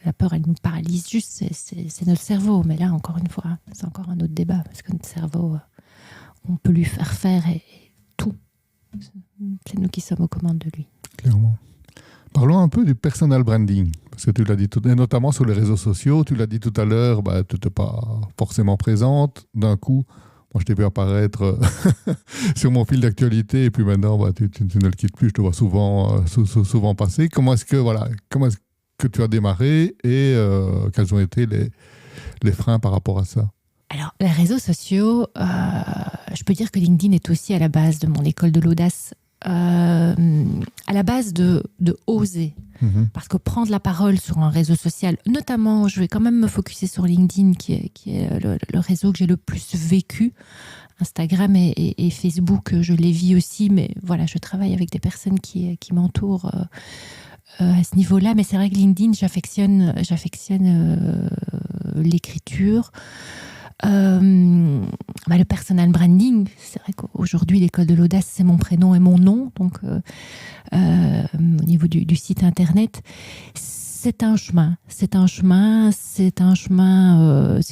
la peur, elle nous paralyse juste, c'est notre cerveau. Mais là, encore une fois, c'est encore un autre débat parce que notre cerveau, on peut lui faire et tout. C'est nous qui sommes aux commandes de lui. Clairement. Parlons un peu du personal branding, parce que tu l'as dit, et notamment sur les réseaux sociaux, tu l'as dit tout à l'heure, tu n'étais pas forcément présente. D'un coup, moi je t'ai vu apparaître sur mon fil d'actualité, et puis maintenant tu ne le quittes plus, je te vois souvent passer. Comment est-ce que tu as démarré et quels ont été les freins par rapport à ça? Alors, les réseaux sociaux, je peux dire que LinkedIn est aussi à la base de mon école de l'audace, à la base de oser. Parce que prendre la parole sur un réseau social, notamment, je vais quand même me focuser sur LinkedIn, qui est le réseau que j'ai le plus vécu. Instagram et Facebook, je les vis aussi, mais voilà, je travaille avec des personnes qui m'entourent à ce niveau-là. Mais c'est vrai que LinkedIn, j'affectionne l'écriture. Le personal branding, c'est vrai qu'aujourd'hui l'école de l'audace c'est mon prénom et mon nom, donc au niveau du site internet c'est un chemin, c'est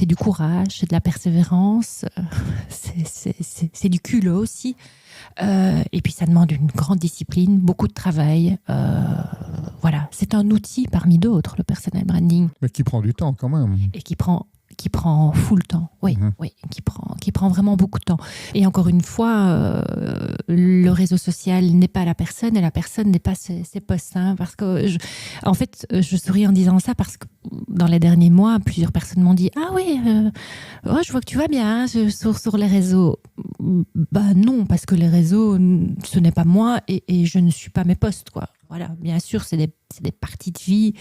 du courage, c'est de la persévérance, c'est du culot aussi, et puis ça demande une grande discipline, beaucoup de travail, voilà, c'est un outil parmi d'autres, le personal branding, mais qui prend du temps quand même, et qui prend full temps, oui, qui prend vraiment beaucoup de temps. Et encore une fois, le réseau social n'est pas la personne et la personne n'est pas ses posts. Parce que, en fait, je souris en disant ça parce que dans les derniers mois, plusieurs personnes m'ont dit « Ah oui, je vois que tu vas bien sur les réseaux. » Bah non, parce que les réseaux, ce n'est pas moi et je ne suis pas mes posts, quoi. Voilà, bien sûr, c'est des parties de vie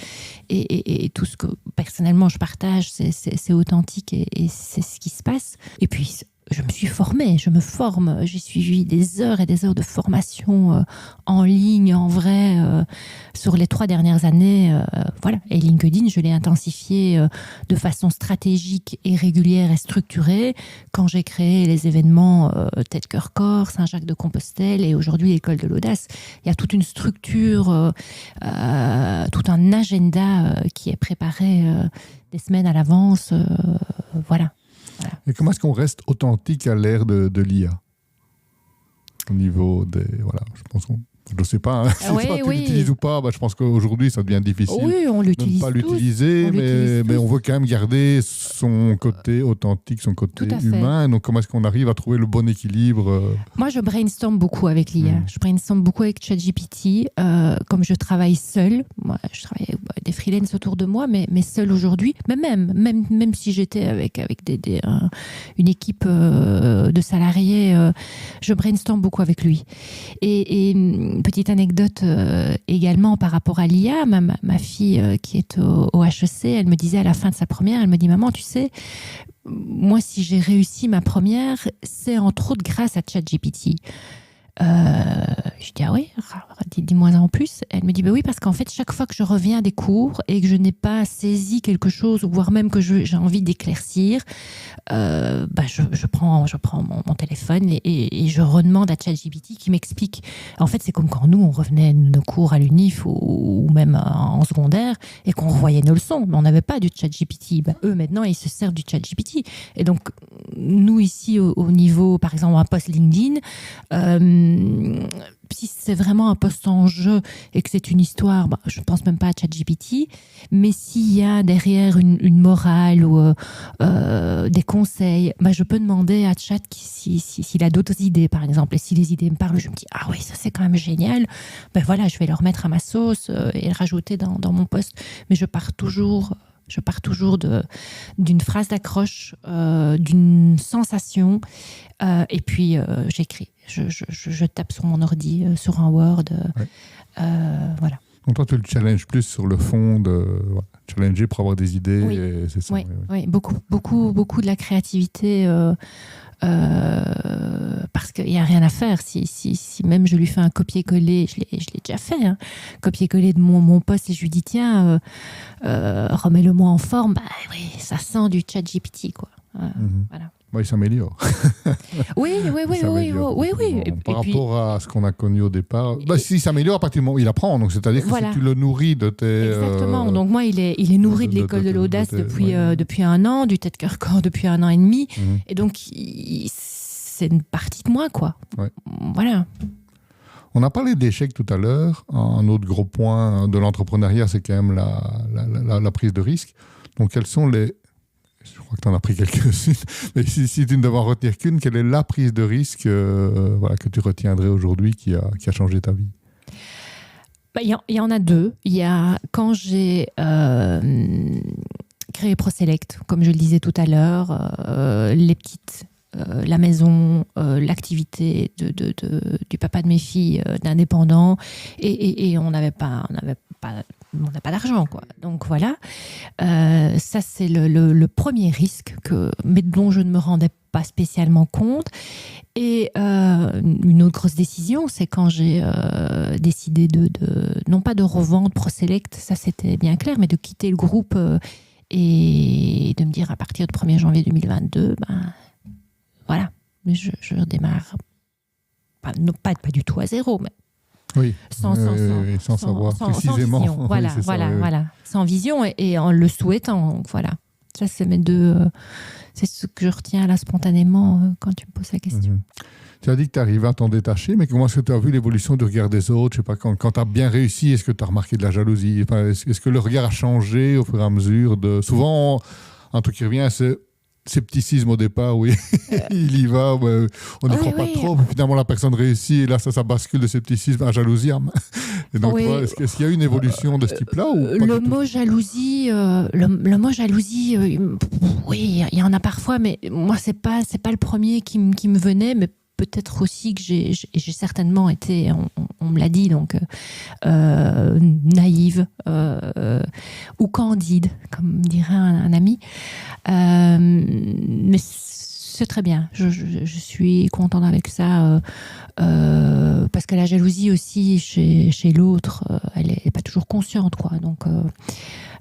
et tout ce que personnellement je partage, c'est authentique et c'est ce qui se passe. Et puis, je me suis formée, je me forme. J'ai suivi des heures et des heures de formation en ligne, en vrai, sur les 3 dernières années. Voilà. Et LinkedIn, je l'ai intensifié de façon stratégique et régulière et structurée quand j'ai créé les événements Tête, Cœur, Corps, Saint-Jacques-de-Compostelle et aujourd'hui l'École de l'Audace. Il y a toute une structure, tout un agenda qui est préparé des semaines à l'avance. Voilà. Et comment est-ce qu'on reste authentique à l'ère de l'IA au niveau des... Voilà, je pense qu'on... Je ne sais pas, si tu l'utilises ou pas, je pense qu'aujourd'hui, ça devient difficile de ne pas l'utiliser, mais on veut quand même garder son côté authentique, son côté humain. Donc, comment est-ce qu'on arrive à trouver le bon équilibre? Moi, je brainstorm beaucoup avec l'IA. Je brainstorm beaucoup avec ChatGPT. Comme je travaille seule, moi, je travaille avec des freelances autour de moi, mais seule aujourd'hui. Mais même si j'étais avec une équipe de salariés, je brainstorm beaucoup avec lui. Et petite anecdote également par rapport à l'IA, ma fille qui est au HEC, elle me disait à la fin de sa première, elle me dit « Maman, tu sais, moi si j'ai réussi ma première, c'est entre autres grâce à ChatGPT. » Je dis « Ah oui, dis-moi en plus. » Elle me dit « Oui, parce qu'en fait, chaque fois que je reviens des cours et que je n'ai pas saisi quelque chose, voire même que j'ai envie d'éclaircir, je prends mon téléphone et je redemande à ChatGPT qui m'explique. En fait, c'est comme quand nous, on revenait de nos cours à l'UNIF ou même en secondaire et qu'on revoyait nos leçons, mais on n'avait pas du ChatGPT. Eux, maintenant, ils se servent du ChatGPT. Et donc, nous, ici, au niveau, par exemple, un post LinkedIn, Si c'est vraiment un poste en jeu et que c'est une histoire, je ne pense même pas à ChatGPT, mais s'il y a derrière une morale ou des conseils, je peux demander à Chat s'il a d'autres idées, par exemple. Et si les idées me parlent, je me dis « Ah oui, ça c'est quand même génial », je vais le remettre à ma sauce et le rajouter dans mon poste. Mais je pars toujours d'une phrase d'accroche, d'une sensation, et puis j'écris. Je tape sur mon ordi, sur un Word. Voilà. Donc toi, tu le challenges plus sur le fond, challenger pour avoir des idées. Oui. Et c'est ça, oui. Beaucoup de la créativité. Parce qu'il n'y a rien à faire. Si même je lui fais un copier-coller, je l'ai déjà fait, hein, copier-coller de mon poste, et je lui dis tiens, remets-le-moi en forme, oui, ça sent du ChatGPT, quoi. Voilà. Il s'améliore. Oui. Par rapport à ce qu'on a connu au départ, s'il s'améliore à partir du moment où il apprend, donc c'est-à-dire que si tu le nourris de tes... Exactement, donc moi il est nourri de l'école de l'audace depuis 1 an, du Tête Cœur Corps depuis 1 an et demi, et donc c'est une partie de moi, quoi. Ouais. Voilà. On a parlé d'échecs tout à l'heure. Un autre gros point de l'entrepreneuriat, c'est quand même la prise de risque. Donc quels sont les... Je crois que tu en as pris quelques-unes. Mais si tu ne devais en retenir qu'une, quelle est la prise de risque que tu retiendrais aujourd'hui qui a changé ta vie? Il y en a 2. Il y a quand j'ai créé ProSelect, comme je le disais tout à l'heure, les petites... la maison, l'activité du papa de mes filles, d'indépendants, et on n'a pas d'argent, quoi. Donc voilà, ça c'est le premier risque mais dont je ne me rendais pas spécialement compte. Et une autre grosse décision, c'est quand j'ai décidé non pas de revendre ProSelect, ça c'était bien clair, mais de quitter le groupe et de me dire à partir du 1er janvier 2022, voilà, je redémarre, pas du tout à zéro, mais sans savoir précisément. Sans vision, voilà, sans vision et en le souhaitant, voilà. Ça, c'est c'est ce que je retiens là spontanément quand tu me poses la question. Tu as dit que tu arrivais à t'en détacher, mais comment est-ce que tu as vu l'évolution du regard des autres? Je sais pas, quand tu as bien réussi, est-ce que tu as remarqué de la jalousie? Est-ce que le regard a changé au fur et à mesure Souvent, un truc qui revient, c'est scepticisme au départ, oui. Il y va, on n'y croit pas trop, puis finalement la personne réussit, et là ça bascule de scepticisme à jalousie. Et donc, est-ce qu'il y a une évolution de ce type-là le mot jalousie, oui, il y en a parfois, mais moi c'est pas le premier qui me venait, mais peut-être aussi que j'ai certainement été, on me l'a dit, donc naïve ou candide, comme dirait un ami. Mais c'est très bien. Je suis contente avec ça parce que la jalousie aussi chez l'autre, elle est pas toujours consciente, quoi. Donc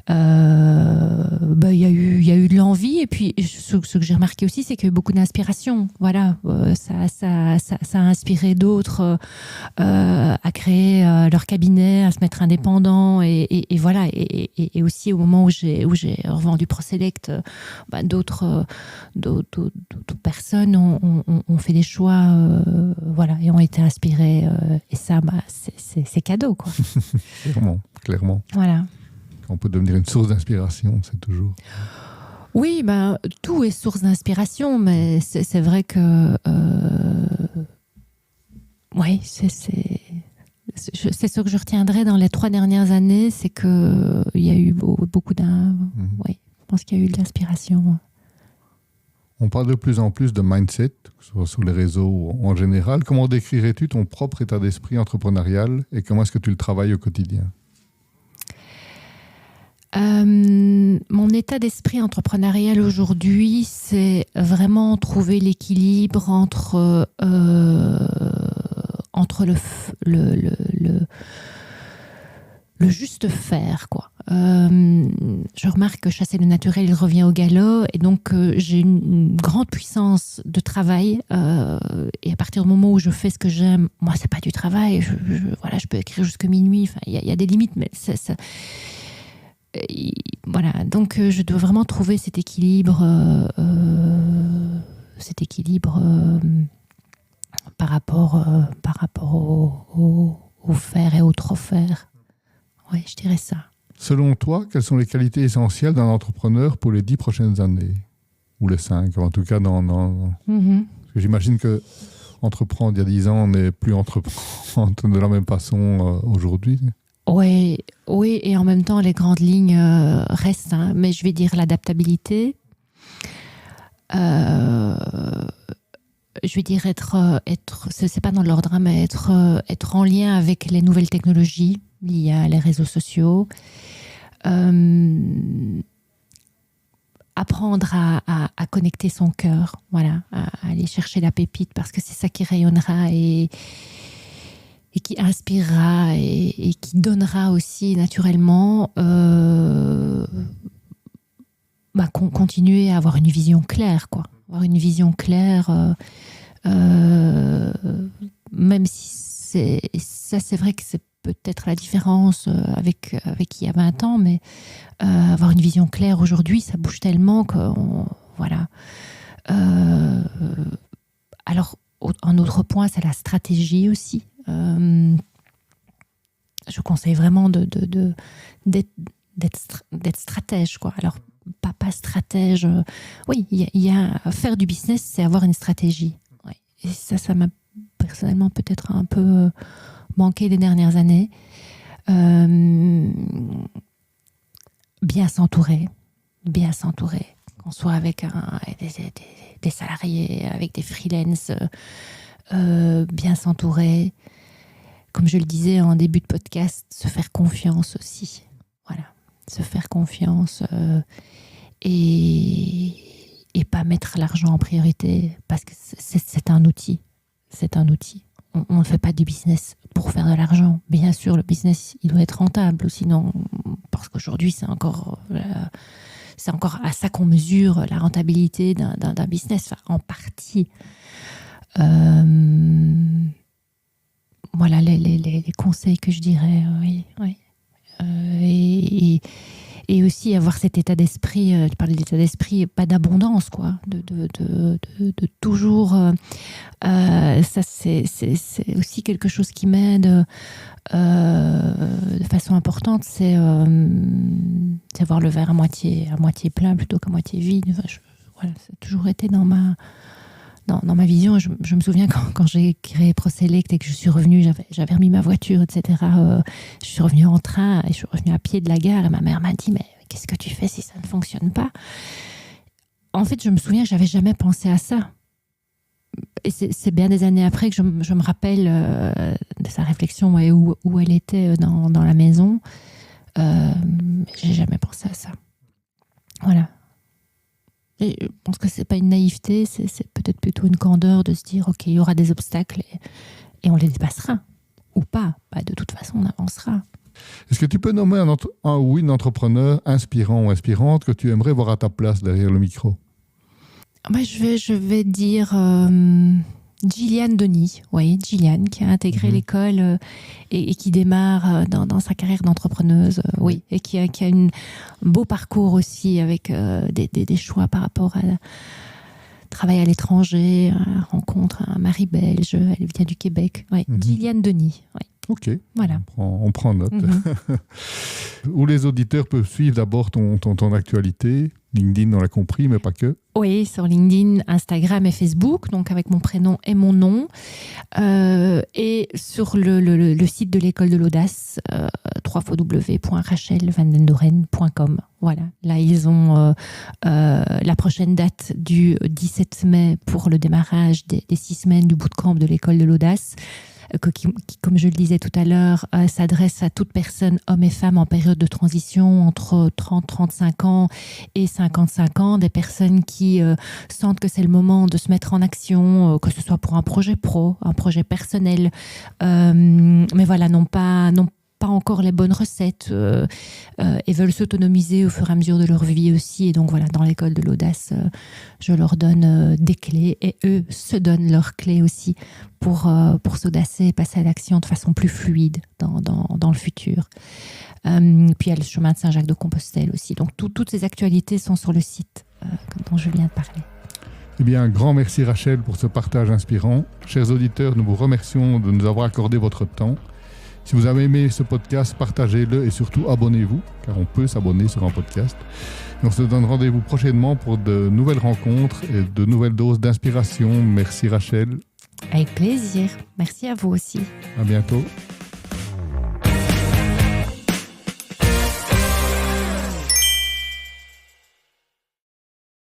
il y a eu de l'envie, et puis ce que j'ai remarqué aussi, c'est qu'il y a eu beaucoup d'inspiration. Voilà, ça a inspiré d'autres à créer leur cabinet, à se mettre indépendant, et voilà, et aussi au moment où j'ai revendu ProSelect, d'autres personnes ont fait des choix, voilà, et ont été inspirées, et ça, c'est cadeau, quoi. Clairement. Voilà. On peut devenir une source d'inspiration, c'est toujours... Oui, tout est source d'inspiration, mais c'est vrai que... oui, c'est ce que je retiendrai dans les 3 dernières années, c'est qu'il y a eu beaucoup oui, je pense qu'il y a eu de l'inspiration. On parle de plus en plus de mindset, sur les réseaux en général. Comment décrirais-tu ton propre état d'esprit entrepreneurial et comment est-ce que tu le travailles au quotidien? Mon état d'esprit entrepreneurial aujourd'hui, c'est vraiment trouver l'équilibre entre le juste faire, quoi. Je remarque que chasser le naturel, il revient au galop, et donc j'ai une grande puissance de travail, et à partir du moment où je fais ce que j'aime, moi c'est pas du travail, je peux écrire jusqu'à minuit, il y a des limites, mais ça voilà, donc je dois vraiment trouver cet équilibre, par rapport au faire et au trop faire. Oui, je dirais ça. Selon toi, quelles sont les qualités essentielles d'un entrepreneur pour les 10 prochaines années? Ou les 5, en tout cas. Parce que j'imagine que entreprendre il y a 10 ans, on n'est plus entreprendre de la même façon aujourd'hui. Oui, et en même temps, les grandes lignes restent. Hein, mais je vais dire l'adaptabilité. Je vais dire être c'est pas dans l'ordre, hein, mais être en lien avec les nouvelles technologies liées à les réseaux sociaux. Apprendre à connecter son cœur, voilà, à aller chercher la pépite, parce que c'est ça qui rayonnera et qui inspirera et qui donnera aussi naturellement continuer à avoir une vision claire, quoi. Avoir une vision claire, même si c'est vrai que c'est peut-être la différence avec il y a 20 ans, mais avoir une vision claire aujourd'hui, ça bouge tellement que voilà. Alors, un autre point, c'est la stratégie aussi. Je conseille vraiment d'être stratège, quoi. Alors, pas stratège. Oui, il y a faire du business, c'est avoir une stratégie. Ouais. Et ça m'a personnellement peut-être un peu manqué les dernières années. Bien s'entourer, qu'on soit avec des salariés, avec des freelances, bien s'entourer. Comme je le disais en début de podcast, se faire confiance aussi. Voilà, se faire confiance et pas mettre l'argent en priorité, parce que c'est un outil. C'est un outil. On ne fait pas du business pour faire de l'argent. Bien sûr, le business, il doit être rentable, sinon, parce qu'aujourd'hui, c'est encore à ça qu'on mesure la rentabilité d'un business, enfin, en partie. Voilà les conseils que je dirais, oui. Et aussi avoir cet état d'esprit, tu parlais d'état d'esprit, pas d'abondance, quoi, de toujours. Ça, c'est aussi quelque chose qui m'aide de façon importante, c'est voir le verre à moitié plein plutôt qu'à moitié vide. Enfin, voilà, ça a toujours été dans ma vision. Je me souviens quand j'ai créé ProSelect et que je suis revenue, j'avais remis ma voiture, etc. Je suis revenue en train et je suis revenue à pied de la gare et ma mère m'a dit « Mais qu'est-ce que tu fais si ça ne fonctionne pas ?» En fait, je me souviens que j'avais jamais pensé à ça. Et c'est bien des années après que je me rappelle de sa réflexion et où elle était dans la maison. J'ai jamais pensé à ça. Voilà. Et je pense que c'est pas une naïveté, c'est peut-être plutôt une candeur de se dire ok, il y aura des obstacles et on les dépassera ou pas. Bah, de toute façon, on avancera. Est-ce que tu peux nommer un ou une entrepreneur inspirant ou inspirante que tu aimerais voir à ta place derrière le micro? Bah, je vais dire Gilliane Denis, oui, Gilliane, qui a intégré l'école et qui démarre dans sa carrière d'entrepreneuse, oui, et qui a un beau parcours aussi avec des choix par rapport à travail à l'étranger, rencontre un mari belge, elle vient du Québec, oui, Gilliane Denis, oui. Ok, voilà. On prend note. Où les auditeurs peuvent suivre d'abord ton actualité, LinkedIn, on l'a compris, mais pas que. Oui, sur LinkedIn, Instagram et Facebook, donc avec mon prénom et mon nom. Et sur le site de l'école de l'audace, www.rachelvandendoren.com. Voilà, là ils ont la prochaine date du 17 mai pour le démarrage des 6 semaines du bootcamp de l'école de l'audace. Qui, comme je le disais tout à l'heure, s'adresse à toute personne, hommes et femmes, en période de transition entre 30-35 ans et 55 ans, des personnes qui sentent que c'est le moment de se mettre en action, que ce soit pour un projet pro, un projet personnel, mais voilà, n'ont pas encore les bonnes recettes et veulent s'autonomiser au fur et à mesure de leur vie aussi. Et donc voilà, dans l'école de l'audace, je leur donne des clés et eux se donnent leurs clés aussi pour s'audacer et passer à l'action de façon plus fluide dans le futur. Puis il y a le chemin de Saint-Jacques-de-Compostelle aussi. Donc toutes ces actualités sont sur le site dont je viens de parler. Eh bien, un grand merci Rachel pour ce partage inspirant. Chers auditeurs, nous vous remercions de nous avoir accordé votre temps. Si vous avez aimé ce podcast, partagez-le et surtout abonnez-vous, car on peut s'abonner sur un podcast. Et on se donne rendez-vous prochainement pour de nouvelles rencontres et de nouvelles doses d'inspiration. Merci Rachel. Avec plaisir. Merci à vous aussi. À bientôt.